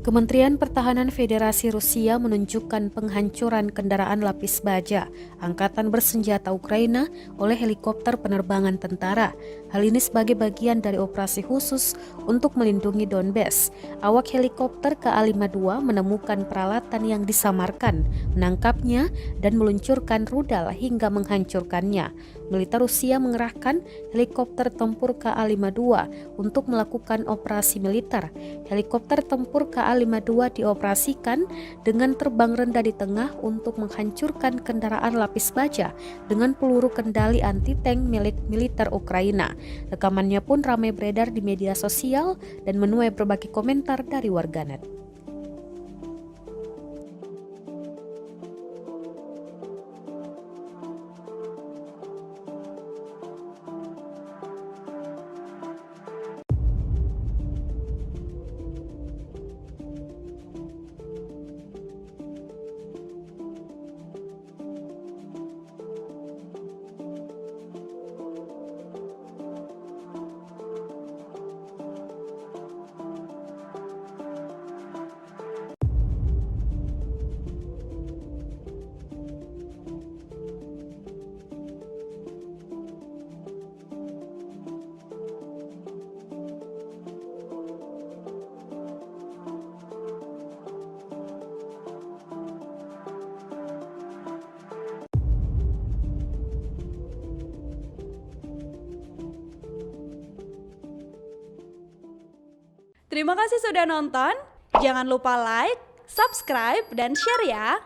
Kementerian Pertahanan Federasi Rusia menunjukkan penghancuran kendaraan lapis baja Angkatan Bersenjata Ukraina oleh helikopter penerbangan tentara. Hal ini sebagai bagian dari operasi khusus untuk melindungi Donbas. Awak helikopter KA-52 menemukan peralatan yang disamarkan, menangkapnya, dan meluncurkan rudal hingga menghancurkannya. Militer Rusia mengerahkan helikopter tempur KA-52 untuk melakukan operasi militer. Helikopter tempur KA-52 dioperasikan dengan terbang rendah di tengah untuk menghancurkan kendaraan lapis baja dengan peluru kendali anti-tank milik militer Ukraina. Rekamannya pun ramai beredar di media sosial dan menuai berbagai komentar dari warganet. Terima kasih sudah nonton. Jangan lupa like, subscribe, dan share ya.